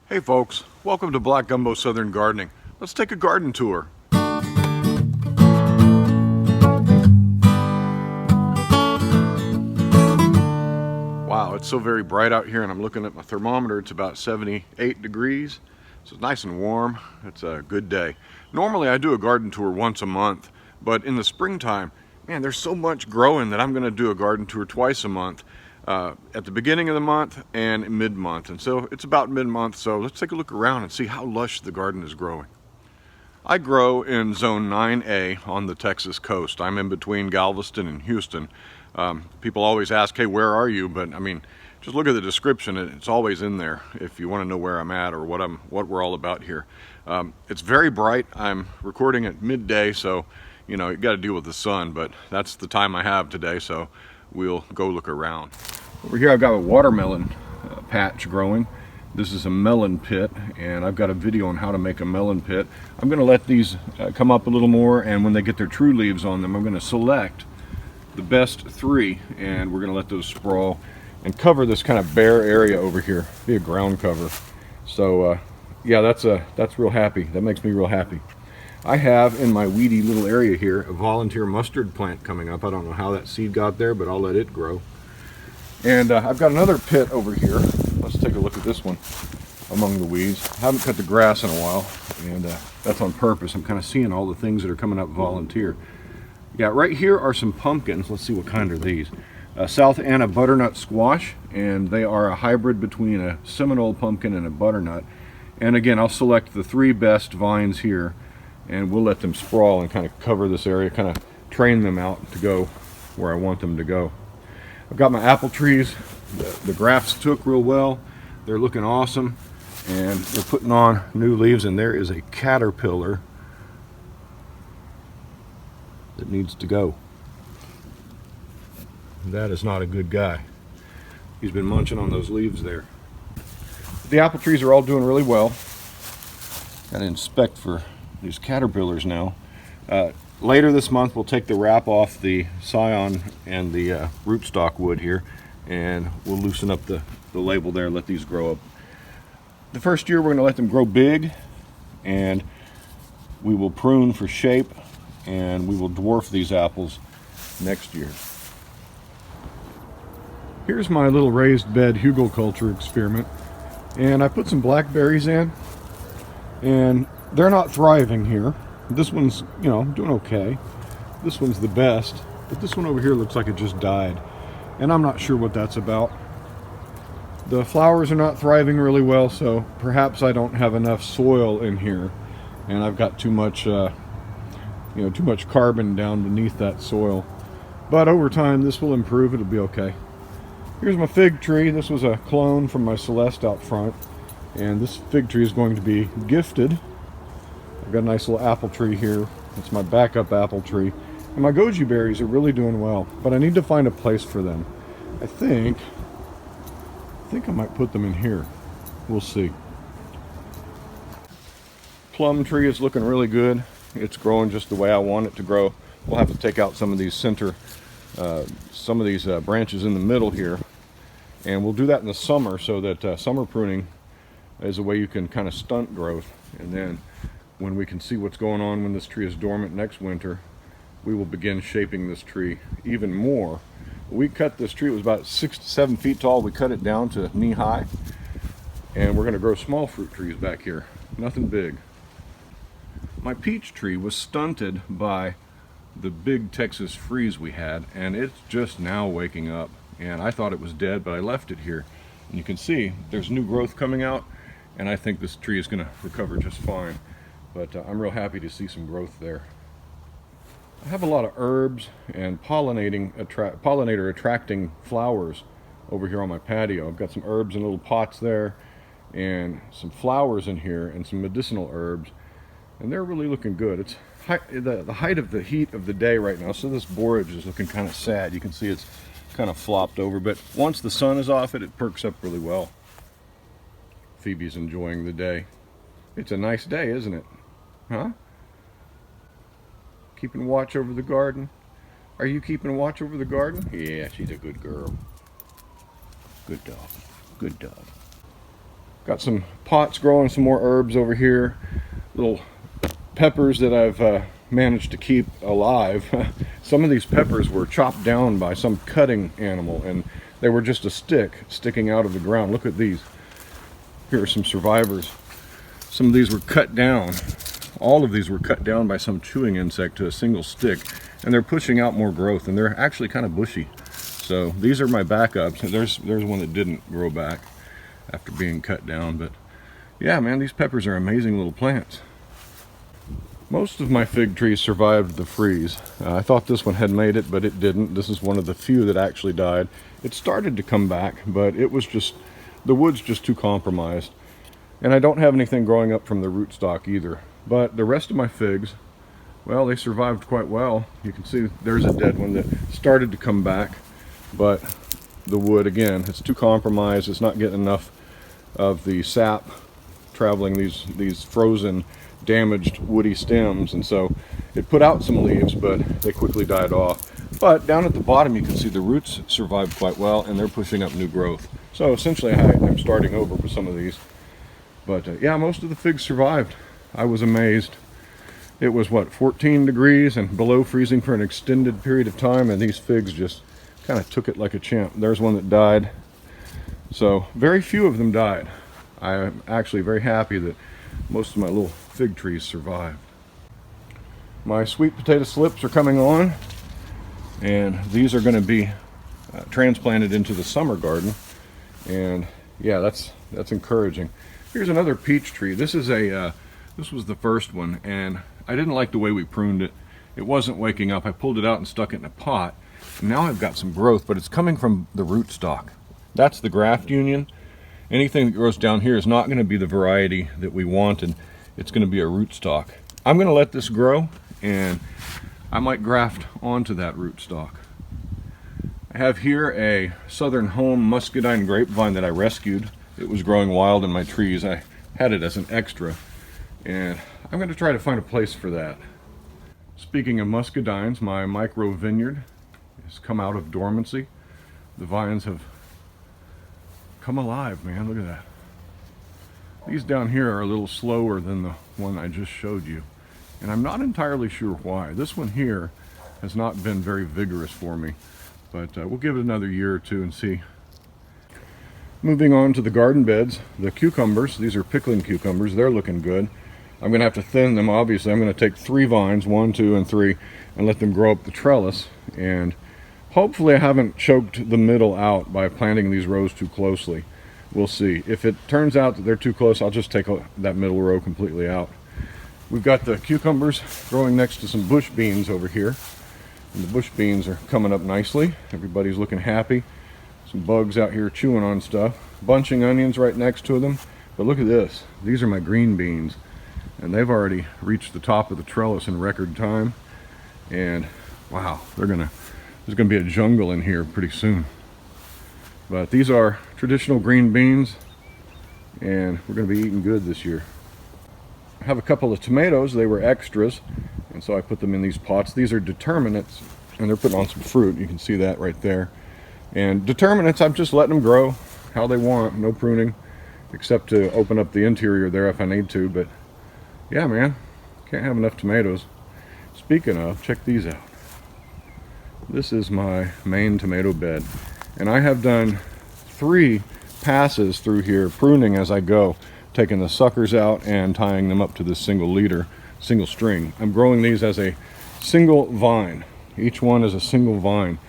Hey folks, welcome to Black Gumbo Southern Gardening. Let's take a garden tour. Wow, it's so very bright out here and I'm looking at my thermometer. It's about 78 degrees. So it's nice and warm. It's a good day. Normally I do a garden tour once a month, but in the springtime, man, there's so much growing that I'm going to do a garden tour twice a month. At the beginning of the month and mid-month, and so it's about mid-month, so let's take a look around and see how lush the garden is growing. I grow in zone 9A on the Texas coast. I'm in between Galveston and Houston. People always ask, hey, where are you? But I mean, just look at the description. It's always in there if you want to know where I'm at or what we're all about here. It's very bright. I'm recording at midday, so you know, you got to deal with the sun, but that's the time I have today, so we'll go look around. Over here I've got a watermelon patch growing. This is a melon pit, and I've got a video on how to make a melon pit. I'm going to let these come up a little more, and when they get their true leaves on them, I'm going to select the best 3, and we're going to let those sprawl and cover this kind of bare area over here. Be a ground cover. So yeah, that's real happy. That makes me real happy. I have in my weedy little area here a volunteer mustard plant coming up. I don't know how that seed got there, but I'll let it grow. And I've got another pit over here. Let's take a look at this one among the weeds. I haven't cut the grass in a while, and that's on purpose. I'm kind of seeing all the things that are coming up volunteer. Yeah, right here are some pumpkins. Let's see what kind are these. South Anna butternut squash, and they are a hybrid between a Seminole pumpkin and a butternut. And again, I'll select the 3 best vines here, and we'll let them sprawl and kind of cover this area, kind of train them out to go where I want them to go. I've got my apple trees. The grafts took real well. They're looking awesome, and they're putting on new leaves, and there is a caterpillar that needs to go. That is not a good guy. He's been munching on those leaves there. The apple trees are all doing really well. Got to inspect for these caterpillars now. Later this month we'll take the wrap off the scion and the rootstock wood here, and we'll loosen up the label there and let these grow up. The first year we're going to let them grow big, and we will prune for shape, and we will dwarf these apples next year. Here's my little raised bed hugelkultur experiment, and I put some blackberries in, and they're not thriving here. This one's, you know, doing okay. This one's the best, but this one over here looks like it just died, and I'm not sure what that's about. The flowers are not thriving really well, so perhaps I don't have enough soil in here, and I've got too much, too much carbon down beneath that soil. But over time, this will improve. It'll be okay. Here's my fig tree. This was a clone from my Celeste out front, and this fig tree is going to be gifted. I've got a nice little apple tree here. It's my backup apple tree. And my goji berries are really doing well, but I need to find a place for them. I think I might put them in here. We'll see. Plum tree is looking really good. It's growing just the way I want it to grow. We'll have to take out some of these branches in the middle here, and we'll do that in the summer so that summer pruning is a way you can kind of stunt growth, and then when we can see what's going on when this tree is dormant next winter, we will begin shaping this tree even more. We cut this tree, it was about 6 to 7 feet tall. We cut it down to knee high, and we're going to grow small fruit trees back here, nothing big. My peach tree was stunted by the big Texas freeze we had, and it's just now waking up, and I thought it was dead, but I left it here, and you can see there's new growth coming out, and I think this tree is going to recover just fine. But I'm real happy to see some growth there. I have a lot of herbs and pollinator attracting flowers over here on my patio. I've got some herbs in little pots there, and some flowers in here, and some medicinal herbs, and they're really looking good. It's the height of the heat of the day right now, so this borage is looking kind of sad. You can see it's kind of flopped over, but once the sun is off it, it perks up really well. Phoebe's enjoying the day. It's a nice day, isn't it? Huh? Keeping watch over the garden? Are you keeping watch over the garden? Yeah, she's a good girl. Good dog. Good dog. Got some pots growing, some more herbs over here. Little peppers that I've managed to keep alive. Some of these peppers were chopped down by some cutting animal, and they were just a stick sticking out of the ground. Look at these. Here are some survivors. Some of these were cut down. All of these were cut down by some chewing insect to a single stick, and they're pushing out more growth, and they're actually kind of bushy. So these are my backups. There's one that didn't grow back after being cut down, but yeah, man, these peppers are amazing little plants. Most of my fig trees survived the freeze. I thought this one had made it, but it didn't. This is one of the few that actually died. It started to come back, but it was just, the wood's just too compromised. And I don't have anything growing up from the rootstock either. But the rest of my figs, well, they survived quite well. You can see there's a dead one that started to come back, but the wood, again, it's too compromised. It's not getting enough of the sap traveling these frozen, damaged woody stems, and so it put out some leaves, but they quickly died off. But down at the bottom you can see the roots survived quite well, and they're pushing up new growth. So essentially I'm starting over with some of these. But yeah, most of the figs survived. I was amazed. It was what, 14 degrees and below freezing for an extended period of time, and these figs just kind of took it like a champ. There's one that died. So very few of them died. I'm actually very happy that most of my little fig trees survived. My sweet potato slips are coming on, and these are going to be transplanted into the summer garden, and yeah, that's encouraging. Here's another peach tree. This is this was the first one, and I didn't like the way we pruned it. It wasn't waking up. I pulled it out and stuck it in a pot, and now I've got some growth, but it's coming from the rootstock. That's the graft union. Anything that grows down here is not going to be the variety that we wanted. It's going to be a rootstock. I'm going to let this grow, and I might graft onto that rootstock. I have here a Southern Home muscadine grapevine that I rescued. It was growing wild in my trees. I had it as an extra, and I'm going to try to find a place for that. Speaking of muscadines, my micro vineyard has come out of dormancy. The vines have come alive, man. Look at that. These down here are a little slower than the one I just showed you, and I'm not entirely sure why. This one here has not been very vigorous for me, but we'll give it another year or two and see. Moving on to the garden beds, the cucumbers. These are pickling cucumbers. They're looking good. I'm going to have to thin them, obviously. I'm going to take 3 vines, 1, 2, and 3, and let them grow up the trellis. And hopefully I haven't choked the middle out by planting these rows too closely. We'll see. If it turns out that they're too close, I'll just take that middle row completely out. We've got the cucumbers growing next to some bush beans over here. And the bush beans are coming up nicely. Everybody's looking happy. Some bugs out here chewing on stuff. Bunching onions right next to them. But look at this. These are my green beans, and they've already reached the top of the trellis in record time. And wow, there's gonna be a jungle in here pretty soon. But these are traditional green beans, and we're gonna be eating good this year. I have a couple of tomatoes. They were extras, and so I put them in these pots. These are determinants, and they're putting on some fruit. You can see that right there. And determinants, I'm just letting them grow how they want, no pruning, except to open up the interior there if I need to. But yeah, man, can't have enough tomatoes. Speaking of, check these out. This is my main tomato bed, and I have done 3 passes through here, pruning as I go, taking the suckers out and tying them up to this single string. I'm growing these as a single vine. Each one is a single vine,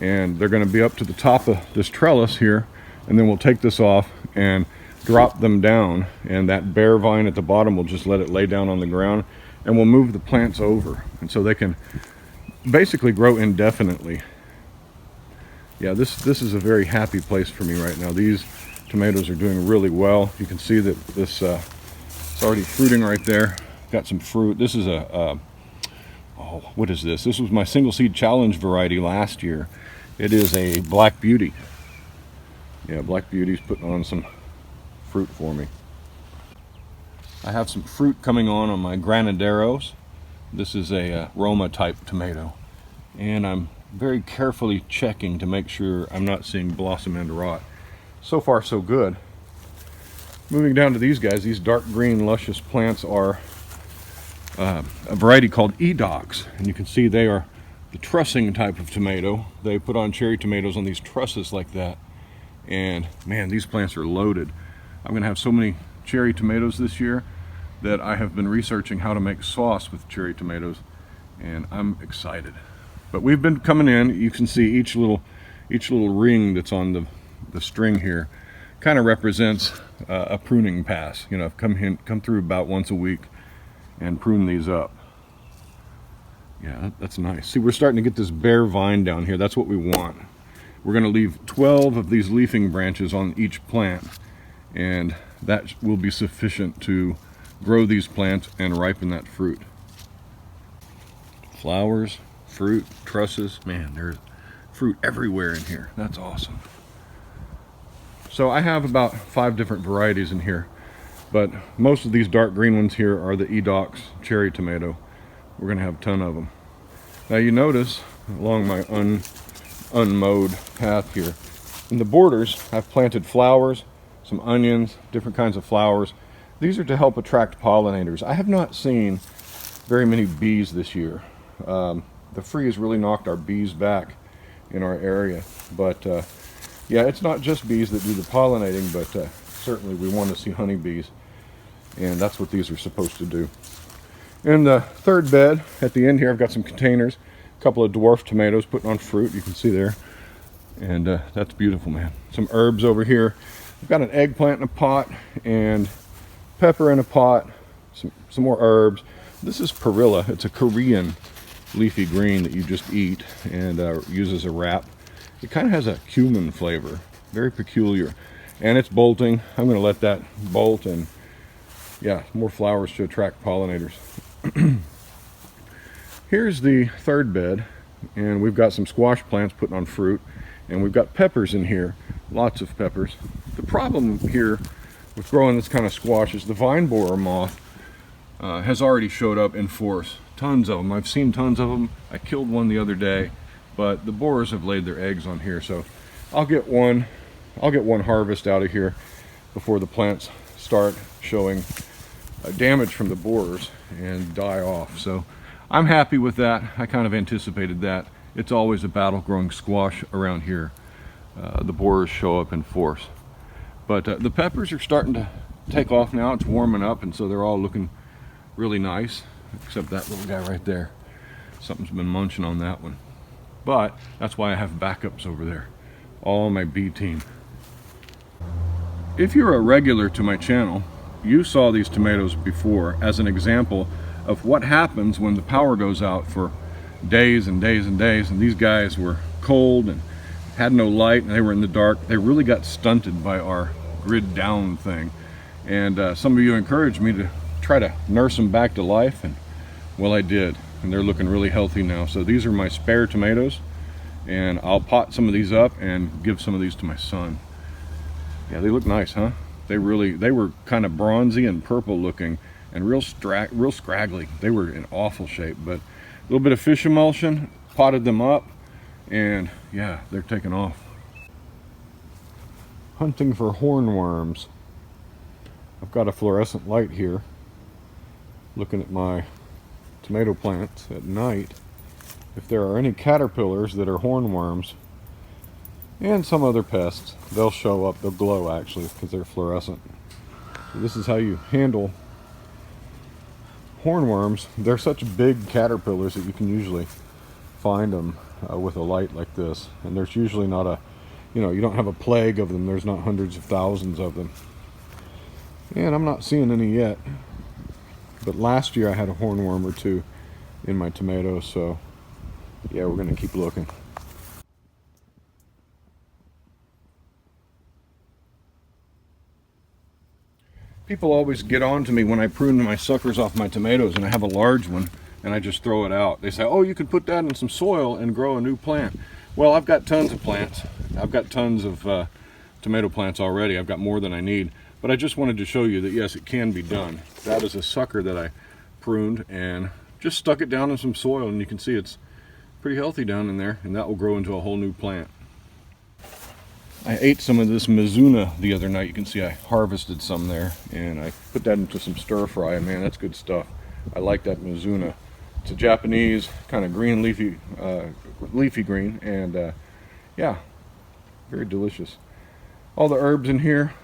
and they're going to be up to the top of this trellis here, and then we'll take this off and drop them down, and that bare vine at the bottom will just let it lay down on the ground, and we'll move the plants over, and so they can basically grow indefinitely. Yeah, this is a very happy place for me right now. These tomatoes are doing really well. You can see that this it's already fruiting right there. Got some fruit. This is oh, what is this? This was my single seed challenge variety last year. It is a Black Beauty. Yeah, Black Beauty's putting on some fruit for me. I have some fruit coming on my granaderos. This is a Roma type tomato, and I'm very carefully checking to make sure I'm not seeing blossom end rot. So far so good. Moving down to these guys, these dark green luscious plants are a variety called edox, and you can see they are the trussing type of tomato. They put on cherry tomatoes on these trusses like that, and man, these plants are loaded. I'm gonna have so many cherry tomatoes this year that I have been researching how to make sauce with cherry tomatoes, and I'm excited. But we've been coming in. You can see each little ring that's on the string here kind of represents a pruning pass. You know, I've come through about once a week and prune these up. Yeah, that's nice. See, we're starting to get this bare vine down here. That's what we want. We're going to leave 12 of these leafing branches on each plant, and that will be sufficient to grow these plants and ripen that fruit. Flowers, fruit, trusses, man, there's fruit everywhere in here. That's awesome. So I have about 5 different varieties in here, but most of these dark green ones here are the edox cherry tomato. We're gonna have a ton of them. Now you notice along my unmowed path here, in the borders I've planted flowers, some onions, different kinds of flowers. These are to help attract pollinators. I have not seen very many bees this year. The freeze really knocked our bees back in our area, but yeah, it's not just bees that do the pollinating, but certainly we want to see honeybees, and that's what these are supposed to do. In the third bed at the end here, I've got some containers, a couple of dwarf tomatoes putting on fruit, you can see there, and that's beautiful, man. Some herbs over here. I've got an eggplant in a pot and pepper in a pot, some more herbs. This is perilla. It's a Korean leafy green that you just eat and use as a wrap. It kind of has a cumin flavor, very peculiar, and it's bolting. I'm going to let that bolt, and yeah, more flowers to attract pollinators. Here's the third bed, and we've got some squash plants putting on fruit, and we've got peppers in here, lots of peppers. The problem here with growing this kind of squash is the vine borer moth has already showed up in force. Tons of them. I've seen tons of them. I killed one the other day, but the borers have laid their eggs on here, so I'll get one harvest out of here before the plants start showing damage from the borers and die off. So I'm happy with that. I kind of anticipated that. It's always a battle growing squash around here. The borers show up in force. But the peppers are starting to take off now. It's warming up, and so they're all looking really nice, except that little guy right there. Something's been munching on that one. But that's why I have backups over there, all on my B team. If you're a regular to my channel, you saw these tomatoes before as an example of what happens when the power goes out for days and days and days, and these guys were cold and had no light and they were in the dark. They really got stunted by our grid down thing, and some of you encouraged me to try to nurse them back to life, and well, I did, and they're looking really healthy now. So these are my spare tomatoes, and I'll pot some of these up and give some of these to my son. Yeah, they look nice, huh? They were kind of bronzy and purple looking and real scraggly. They were in awful shape, but a little bit of fish emulsion, potted them up, and yeah, they're taking off. Hunting for hornworms. I've got a fluorescent light here, looking at my tomato plants at night. If there are any caterpillars that are hornworms and some other pests, they'll show up. They'll glow actually because they're fluorescent. So this is how you handle hornworms. They're such big caterpillars that you can usually find them with a light like this, and there's usually not a, you don't have a plague of them. There's not hundreds of thousands of them, and I'm not seeing any yet. But last year I had a hornworm or two in my tomatoes, so yeah, we're gonna keep looking. People always get on to me when I prune my suckers off my tomatoes, and I have a large one and I just throw it out. They say, oh, you can put that in some soil and grow a new plant. Well, I've got tons of plants. I've got tons of tomato plants already. I've got more than I need. But I just wanted to show you that yes, it can be done. That is a sucker that I pruned and just stuck it down in some soil, and you can see it's pretty healthy down in there, and that will grow into a whole new plant. I ate some of this Mizuna the other night. You can see I harvested some there, and I put that into some stir fry, and man, that's good stuff. I like that Mizuna. It's a Japanese kind of green leafy green, and yeah, very delicious. All the herbs in here,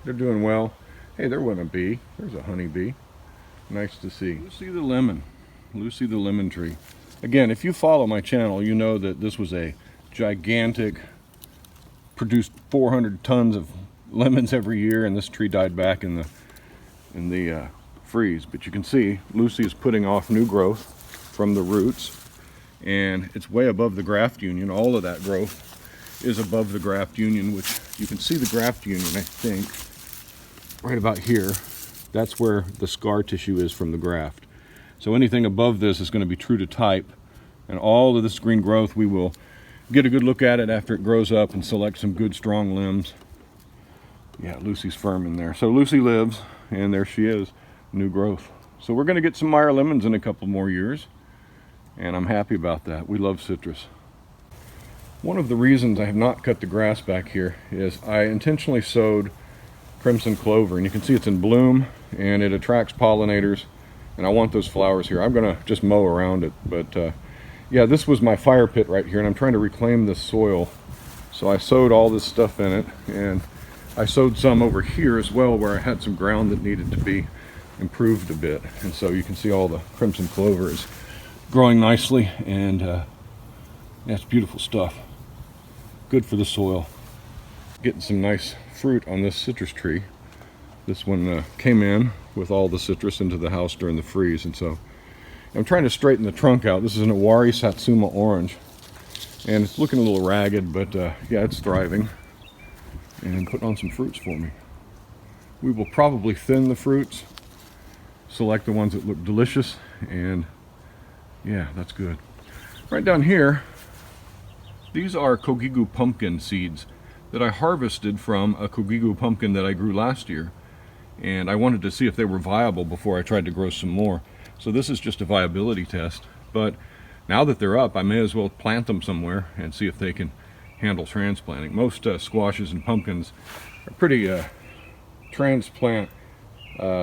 they're doing well. Hey, there went a bee. There's a honeybee. Nice to see. Lucy the lemon. Lucy the lemon tree. Again, if you follow my channel, you know that this was a gigantic, produced 400 tons of lemons every year, and this tree died back in the freeze. But you can see Lucy is putting off new growth from the roots, and it's way above the graft union. All of that growth is above the graft union, which you can see the graft union, I think, right about here. That's where the scar tissue is from the graft. So anything above this is going to be true to type, and all of this green growth, we will get a good look at it after it grows up and select some good strong limbs. Yeah, Lucy's firm in there. So Lucy lives, and there she is, new growth. So we're going to get some Meyer lemons in a couple more years, and I'm happy about that. We love citrus. One of the reasons I have not cut the grass back here is I intentionally sowed crimson clover, and you can see it's in bloom and it attracts pollinators, and I want those flowers here. I'm gonna just mow around it, but yeah, this was my fire pit right here, and I'm trying to reclaim this soil, so I sowed all this stuff in it, and I sowed some over here as well where I had some ground that needed to be improved a bit. And so you can see all the crimson clover is growing nicely, and yeah, it's beautiful stuff, good for the soil. Getting some nice fruit on this citrus tree. This one came in with all the citrus into the house during the freeze, and so I'm trying to straighten the trunk out. This is an Awari Satsuma orange, and it's looking a little ragged, but yeah, it's thriving and putting on some fruits for me. We will probably thin the fruits, select the ones that look delicious, and yeah, that's good. Right down here, these are Kogigu pumpkin seeds that I harvested from a Kogigu pumpkin that I grew last year, and I wanted to see if they were viable before I tried to grow some more. So this is just a viability test, but now that they're up, I may as well plant them somewhere and see if they can handle transplanting. Most squashes and pumpkins are pretty transplant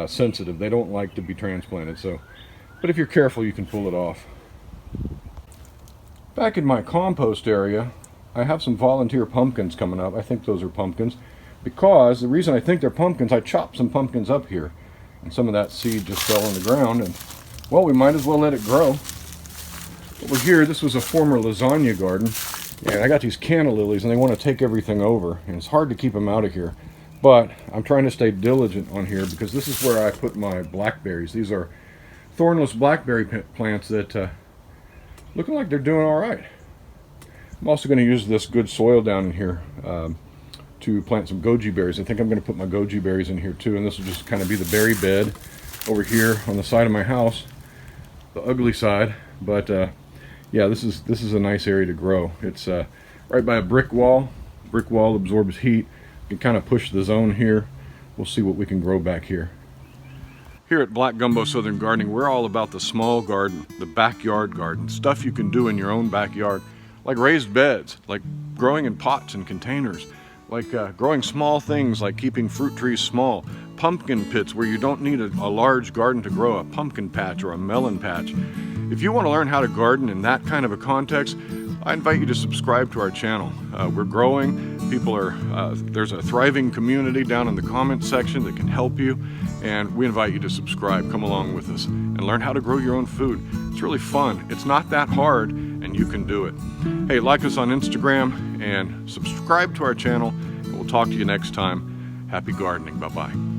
sensitive. They don't like to be transplanted, so, but if you're careful, you can pull it off. Back in my compost area, I have some volunteer pumpkins coming up. I think those are pumpkins, because the reason I think they're pumpkins, I chopped some pumpkins up here, and some of that seed just fell on the ground, and well, we might as well let it grow. Over here, this was a former lasagna garden, and I got these canna lilies, and they want to take everything over, and it's hard to keep them out of here. But I'm trying to stay diligent on here, because this is where I put my blackberries. These are thornless blackberry plants that looking like they're doing all right. I'm also going to use this good soil down in here to plant some goji berries. I think I'm going to put my goji berries in here too, and this will just kind of be the berry bed over here on the side of my house, the ugly side. But yeah, this is a nice area to grow. It's right by a brick wall. Brick wall absorbs heat. You can kind of push the zone here. We'll see what we can grow back here. Here at Black Gumbo Southern Gardening, we're all about the small garden, the backyard garden, stuff you can do in your own backyard, like raised beds, like growing in pots and containers, like growing small things like keeping fruit trees small, pumpkin pits where you don't need a large garden to grow a pumpkin patch or a melon patch. If you want to learn how to garden in that kind of a context, I invite you to subscribe to our channel. We're growing. People are, there's a thriving community down in the comments section that can help you, and we invite you to subscribe. Come along with us and learn how to grow your own food. It's really fun. It's not that hard, and you can do it. Hey, like us on Instagram and subscribe to our channel, and we'll talk to you next time. Happy gardening. Bye-bye.